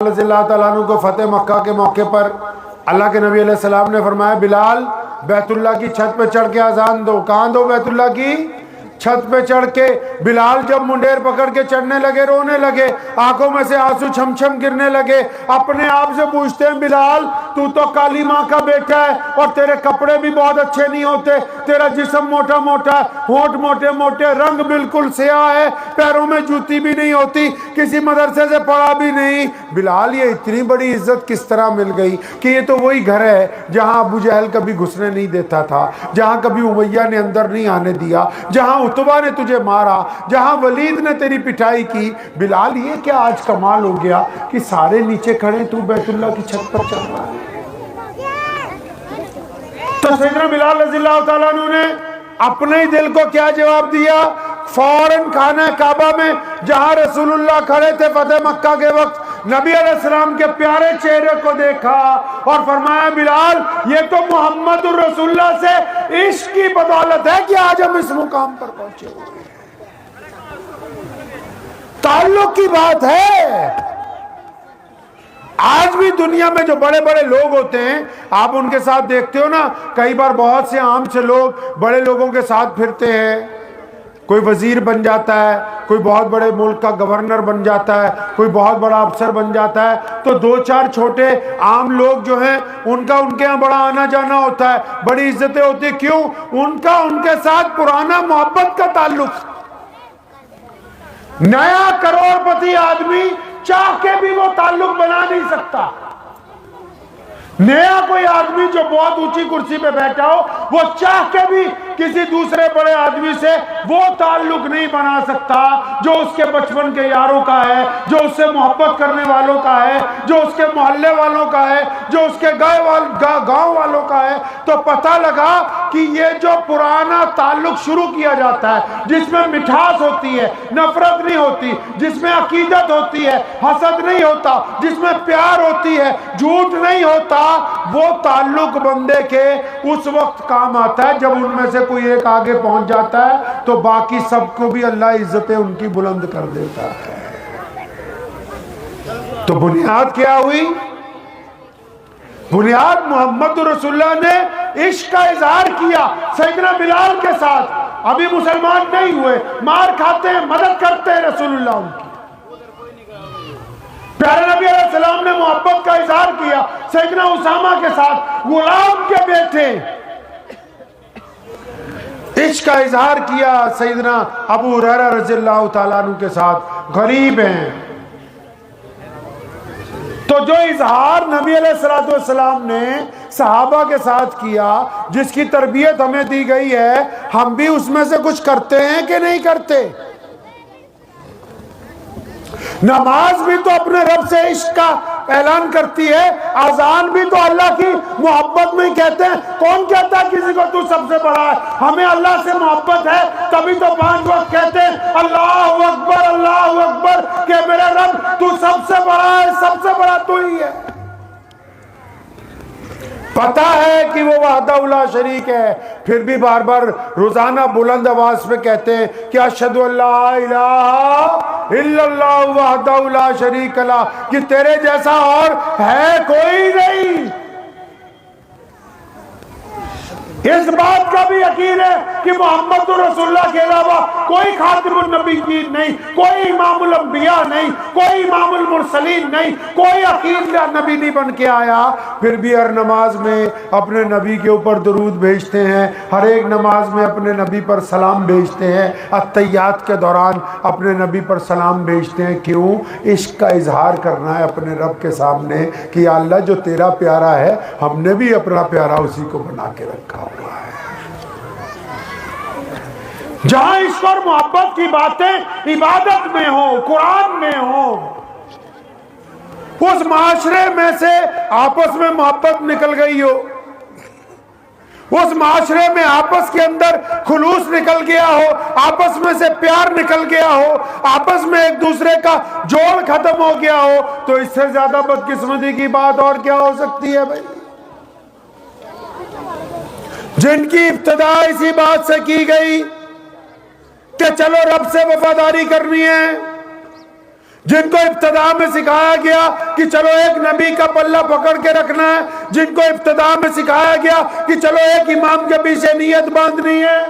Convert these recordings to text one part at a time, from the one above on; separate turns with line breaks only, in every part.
रज़ियल्लाहु ताला अन्हु को फतेह मक्का के मौके पर अल्लाह के नबी अलैहिस्सलाम ने फरमाया, बिलाल बैतुल्लाह की छत पे चढ़ के अजान दो। कहाँ दो? बैतुल्लाह की छत पे चढ़ के। बिलाल जब मुंडेर पकड़ के चढ़ने लगे, रोने लगे, आंखों में से आंसू छमछम गिरने लगे। अपने आप से पूछते हैं, बिलाल तू तो काली माँ का बेटा है और तेरे कपड़े भी बहुत अच्छे नहीं होते, तेरा जिस्म मोटा मोटा, होंठ मोटे मोटे, रंग बिल्कुल स्याह है, पैरों में जूती भी नहीं होती, किसी मदरसे से पढ़ा भी नहीं। बिलाल ये इतनी बड़ी इज्जत किस तरह मिल गई कि ये तो वही घर है जहां अबू जहल कभी घुसने नहीं देता था, जहां कभी उमैया ने अंदर नहीं आने दिया, जहां उतबा ने तुझे मारा, जहां वलीद ने तेरी पिटाई की। बिलाल ये क्या आज कमाल हो गया कि सारे नीचे खड़े, तू बैतुल्लाह की छत पर चल रहा है। तो सैयदना बिलाल रज़ियल्लाहु ताला अन्हु ने अपने ही दिल को क्या जवाब दिया? फौरन खाना काबा में जहां रसूलुल्लाह खड़े थे फतेह मक्का के वक्त, नबी अलैहिस्सलाम के प्यारे चेहरे को देखा और फरमाया, बिलाल ये तो मोहम्मद रसूलुल्लाह से इश्क की बदौलत है कि आज हम इस मुकाम पर पहुंचे। ताल्लुक की बात है। आज भी दुनिया में जो बड़े बड़े लोग होते हैं, आप उनके साथ देखते हो ना, कई बार बहुत से आम से लोग बड़े लोगों के साथ फिरते हैं। कोई वजीर बन जाता है, कोई बहुत बड़े मुल्क का गवर्नर बन जाता है, कोई बहुत बड़ा अफसर बन जाता है, तो दो चार छोटे आम लोग जो हैं उनका उनके यहाँ बड़ा आना जाना होता है, बड़ी इज्जतें होती है। क्यों? उनका उनके साथ पुराना मोहब्बत का ताल्लुक। नया करोड़पति आदमी चाह के भी वो ताल्लुक बना नहीं सकता। नया कोई आदमी जो बहुत ऊंची कुर्सी पे बैठा हो, वो चाह के भी किसी दूसरे बड़े आदमी से वो ताल्लुक नहीं बना सकता जो उसके बचपन के यारों का है, जो उससे मोहब्बत करने वालों का है, जो उसके मोहल्ले वालों का है, जो उसके गांव वालों का है। तो पता लगा कि ये जो पुराना ताल्लुक शुरू किया जाता है, जिसमें मिठास होती है, नफरत नहीं होती, जिसमें अकीदत होती है, हसद नहीं होता, जिसमें प्यार होती है, झूठ नहीं होता, वो ताल्लुक बंदे के उस वक्त काम आता है जब उनमें से कोई एक आगे पहुंच जाता है, तो बाकी सबको भी अल्लाह इज्जतें उनकी बुलंद कर देता है। तो बुनियाद क्या हुई? बुनियाद मोहम्मद रसूलुल्लाह ने इश्क का इजहार किया सैयदना बिलाल के साथ। अभी मुसलमान नहीं हुए, मार खाते हैं, मदद करते हैं रसूलुल्लाह उनकी। प्यारे नबी अलैहिस्सलाम ने मोहब्बत का इजहार किया सैयदना उसामा के साथ, गुलाम के बेटे। इश्क का इजहार किया सैयदना अबू हुरैरा रज़ियल्लाहु ताला अन्हु के साथ, गरीब हैं। तो जो इजहार नबी अलैहिस्सलाम ने सहाबा के साथ किया, जिसकी तरबियत हमें दी गई है, हम भी उसमें से कुछ करते हैं कि नहीं करते? नमाज भी तो अपने रब से इश्क का ऐलान करती है, अजान भी तो अल्लाह की मोहब्बत में कहते हैं। कौन कहता है किसी को तू सबसे बड़ा है? हमें अल्लाह से मोहब्बत है, तभी तो 5 वक्त कहते हैं अल्लाहु अकबर कि मेरे रब तू सबसे बड़ा है, सबसे बड़ा तू ही है। पता है कि वो वहदहू ला शरीक है, फिर भी बार बार रोजाना बुलंद आवाज पे कहते हैं कि अशहदु अल्ला इलाहा इल्लल्लाह वहदहू ला शरीक ला, कि तेरे जैसा और है कोई नहीं। इस बात का भी यकीन है कि मोहम्मद रसूलुल्लाह के अलावा कोई खातिमुन नबीय्यीन नहीं, कोई इमामुल अंबिया नहीं, कोई इमामुल मुरसलीन नहीं, कोई अकीद नबी नहीं बन के आया। फिर भी हर नमाज में अपने नबी के ऊपर दुरूद भेजते हैं, हर एक नमाज में अपने नबी पर सलाम भेजते हैं, अत्तहियात के दौरान अपने नबी पर सलाम भेजते हैं। क्यों? इश्क का इजहार करना है अपने रब के सामने कि अल्लाह जो तेरा प्यारा है, हमने भी अपना प्यारा उसी को बना के रखा। जहां इश्क और मोहब्बत की बातें इबादत में हो, कुरान में हो, उस माशरे में से आपस में मोहब्बत निकल गई हो, उस माशरे में आपस के अंदर खुलूस निकल गया हो, आपस में से प्यार निकल गया हो, आपस में एक दूसरे का जोड़ खत्म हो गया हो, तो इससे ज्यादा बदकिस्मती की बात और क्या हो सकती है भाई? जिनकी इब्तिदा इसी बात से की गई कि चलो रब से वफादारी करनी है, जिनको इब्तिदा में सिखाया गया कि चलो एक नबी का पल्ला पकड़ के रखना है, जिनको इब्तिदा में सिखाया गया कि चलो एक इमाम के पीछे नियत बांधनी है,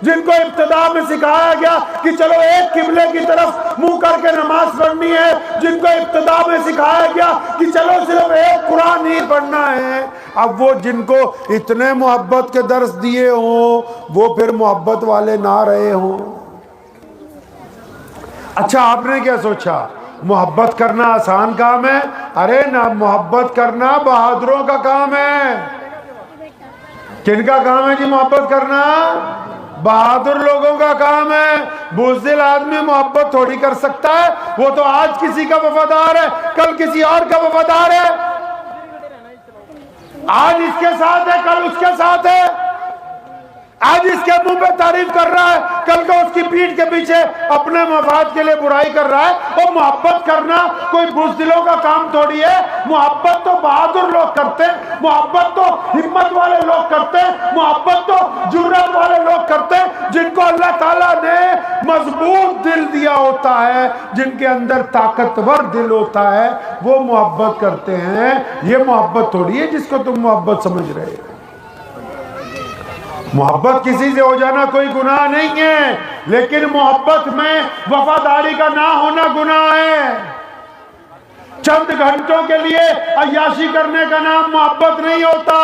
जिनको इब्तिदा में सिखाया गया कि चलो एक किबले की तरफ मुंह करके नमाज पढ़नी है, जिनको इब्तिदा में सिखाया गया कि चलो सिर्फ एक कुरान ही पढ़ना है, अब वो जिनको इतने मोहब्बत के दर्स दिए हों वो फिर मोहब्बत वाले ना रहे हों। अच्छा, आपने क्या सोचा मोहब्बत करना आसान काम है? अरे ना, मोहब्बत करना बहादुरों का काम है। किनका काम है जी मोहब्बत करना? बहादुर लोगों का काम है। बुज़दिल आदमी मोहब्बत थोड़ी कर सकता है, वो तो आज किसी का वफादार है, कल किसी और का वफादार है, आज इसके साथ है, कल उसके साथ है, आज इसके मुंह पे तारीफ कर रहा है, कल को उसकी पीठ के पीछे अपने मफाद के लिए बुराई कर रहा है। और मोहब्बत करना कोई बुज़दिलों का काम थोड़ी है। मोहब्बत तो बहादुर लोग करते हैं, मोहब्बत तो हिम्मत वाले लोग करते हैं, मोहब्बत तो जुर्रत वाले लोग करते हैं, जिनको अल्लाह ताला ने मजबूत दिल दिया होता है, जिनके अंदर ताकतवर दिल होता है, वो मोहब्बत करते हैं। ये मोहब्बत थोड़ी है जिसको तुम मोहब्बत समझ रहे हो। मोहब्बत किसी से हो जाना कोई गुनाह नहीं है, लेकिन मोहब्बत में वफादारी का ना होना गुनाह है। चंद घंटों के लिए अय्याशी करने का नाम मोहब्बत नहीं होता।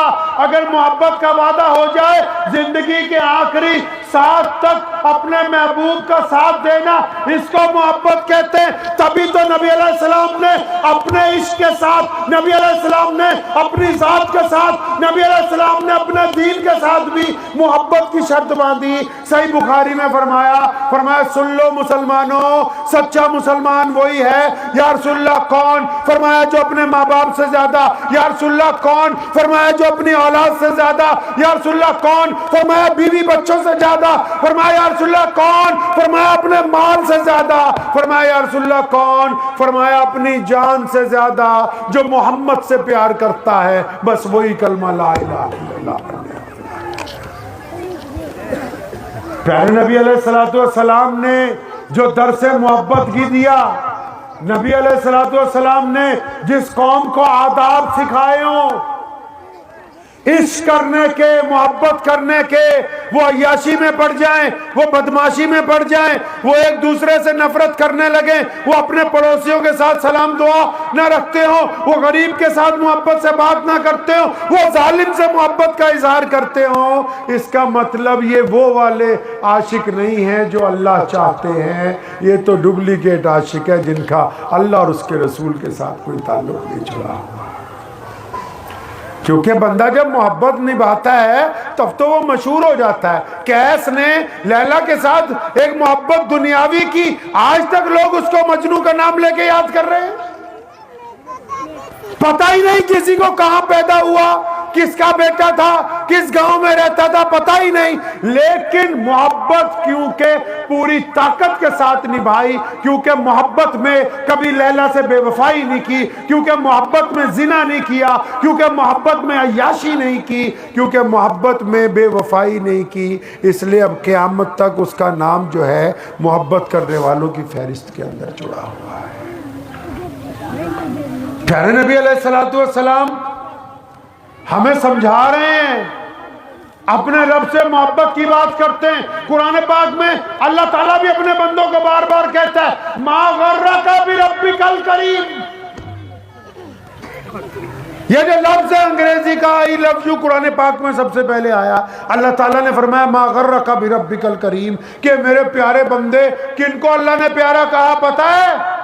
अगर मोहब्बत का वादा हो जाए जिंदगी के आखिरी सांस तक अपने महबूब का साथ देना, इसको मोहब्बत कहते हैं। तभी तो नबी अलैहिस्सलाम ने अपने इश्क के साथ, नबी अलैहिस्सलाम ने अपनी जात के साथ, नबी अलैहिस्सलाम ने अपने दीन के साथ भी मोहब्बत की शर्त बांधी। सही बुखारी में फरमाया सुन लो मुसलमानों, सच्चा मुसलमान वही है। या रसूलल्लाह कौन? फरमाया जो अपने माँ बाप से ज्यादा। या रसूलल्लाह कौन? फरमाया जो अपनी औलाद से ज्यादा। या रसूलल्लाह कौन? फरमाया बीवी बच्चों से ज्यादा। फरमाया या रसूलल्लाह कौन? फरमाया अपने माल से ज्यादा। फरमाया या रसूलल्लाह कौन? फरमाया अपनी जान से ज्यादा। जो मोहम्मद से प्यार करता है बस वही कलमा ला इलाहा इल्लल्लाह। प्यारे नबी अलैहिस्सलातु वस्सलाम ने जो दर्स मोहब्बत की दिया, नबी अलैहिस्सलातु वस्सलाम ने जिस कौम को आदाब सिखाए हों, इश्क करने के, मोहब्बत करने के, वो अय्याशी में पड़ जाएं, वो बदमाशी में पड़ जाएं, वो एक दूसरे से नफरत करने लगे, वो अपने पड़ोसियों के साथ सलाम दुआ ना रखते हो, वो गरीब के साथ मोहब्बत से बात ना करते हो, वो जालिम से मोहब्बत का इजहार करते हो, इसका मतलब ये वो वाले आशिक नहीं है जो अल्लाह चाहते हैं। ये तो डुप्लीकेट आशिक है जिनका अल्लाह और उसके रसूल के साथ कोई ताल्लुक नहीं जुड़ा। क्योंकि बंदा जब मोहब्बत निभाता है तब तो वो मशहूर हो जाता है। कैस ने लैला के साथ एक मोहब्बत दुनियावी की, आज तक लोग उसको मजनू का नाम लेके याद कर रहे हैं। पता ही नहीं किसी को कहां पैदा हुआ, किसका बेटा था, किस गांव में रहता था, पता ही नहीं। लेकिन मोहब्बत क्योंकि पूरी ताकत के साथ निभाई, क्योंकि मोहब्बत में कभी लैला से बेवफाई नहीं की, क्योंकि मोहब्बत में जिना नहीं किया, क्योंकि मोहब्बत में अय्याशी नहीं की, क्योंकि मोहब्बत में बेवफाई नहीं की, इसलिए अब क़यामत तक उसका नाम जो है मोहब्बत करने वालों की फहरिस्त के अंदर जुड़ा हुआ है। प्यारे नबी अलैहिस्सलातु वस्सलाम हमें समझा रहे हैं, अपने रब से मोहब्बत की बात करते हैं। कुरान पाक में अल्लाह ताला भी अपने बंदों को बार बार कहता है मा गर्रका बिरब्बिकल करीम। ये जो लफ्ज है अंग्रेजी का, ये लफ्ज जो कुरान पाक में सबसे पहले आया, अल्लाह ताला ने फरमाया मा गर्रका बिरब्बिकल करीम, कि मेरे प्यारे बंदे, किनको अल्लाह ने प्यारा कहा पता है?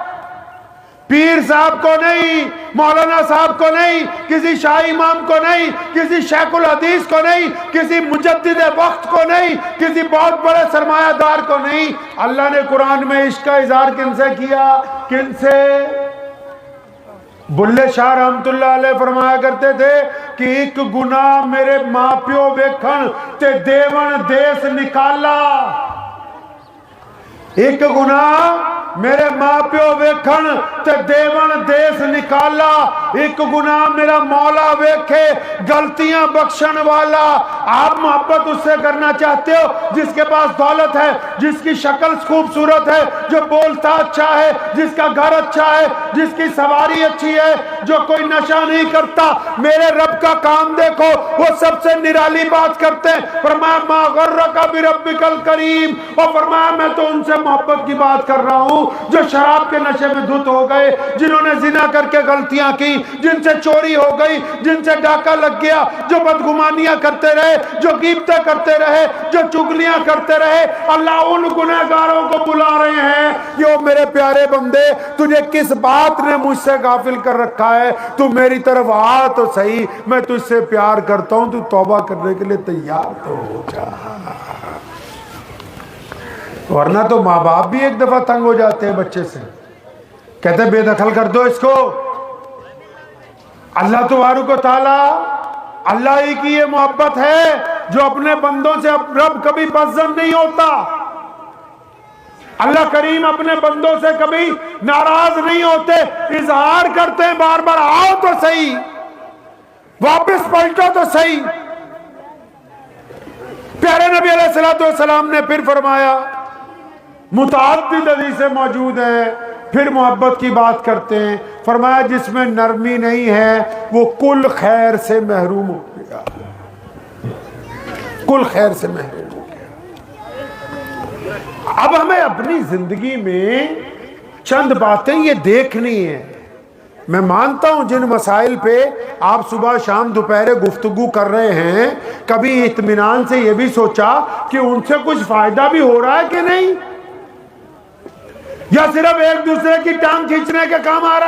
पीर साहब को नहीं, मौलाना साहब को नहीं, किसी शाह इमाम को नहीं, किसी शेखुल हदीस को नहीं, किसी मुजद्दिद वक्त को नहीं, किसी बहुत बड़े सरमायादार को नहीं। अल्लाह ने कुरान में इश्क का इजहार किनसे किया? किनसे? बुल्ले शाह रहमतुल्लाह अलैह फरमाया करते थे कि एक गुनाह मेरे मां प्यो वेखण ते देवन देश निकाला। एक गुनाह मेरे माँ प्यो वेखण ते देवन देश निकाला, एक गुनाह मेरा मौला वेखे गलतियां बख्शण वाला। आप मोहब्बत उससे करना चाहते हो जिसके पास दौलत है, जिसकी शक्ल खूबसूरत है, जो बोलता अच्छा है, जिसका घर अच्छा है, जिसकी सवारी अच्छी है, जो कोई नशा नहीं करता। मेरे रब का काम देखो, वो सबसे निराली बात करते हैं। फरमाया मा गर्रका बिरब्बिकल करीम, और फरमाया मैं तो उनसे मोहब्बत की बात कर रहा हूं जो शराब के नशे में धुत हो गए, जिन्होंने जिना करके गलतियां की, जिनसे चोरी हो गई, जिनसे डाका लग गया, जो बदगुमानियां करते रहे, जो गिफ्तें करते रहे, जो चुगलियां करते रहे। अल्लाह उन गुनहगारों को बुला रहे हैं कि ओ मेरे प्यारे बंदे, तुझे किस बात ने मुझसे गाफिल कर रखा है? तू मेरी तरफ आ तो सही, मैं तुझसे प्यार करता हूं, तू तौबा करने के लिए तैयार तो हो जा। वरना तो माँ बाप भी एक दफा तंग हो जाते हैं बच्चे से, कहते हैं बेदखल कर दो इसको। अल्लाह तबारक व तआला, अल्लाह ही की ये मोहब्बत है जो अपने बंदों से रब कभी बदजन नहीं होता। अल्लाह करीम अपने बंदों से कभी नाराज नहीं होते, इजहार करते हैं बार बार, आओ तो सही, वापस पलटो तो सही। प्यारे नबी अलैहिस्सलाम ने फिर फरमाया, मुताअद्दिद हदीसें मौजूद है, फिर मोहब्बत की बात करते हैं। फरमाया जिसमें नरमी नहीं है वो कुल खैर से महरूम हो गया, कुल खैर से महरूम हो गया। अब हमें अपनी जिंदगी में चंद बातें ये देखनी है। मैं मानता हूं जिन मसाइल पे आप सुबह शाम दोपहर गुफ्तगू कर रहे हैं, कभी इत्मीनान से ये भी सोचा कि उनसे कुछ फायदा भी हो रहा है कि नहीं, या सिर्फ एक दूसरे की टांग खींचने के काम आ रहा है?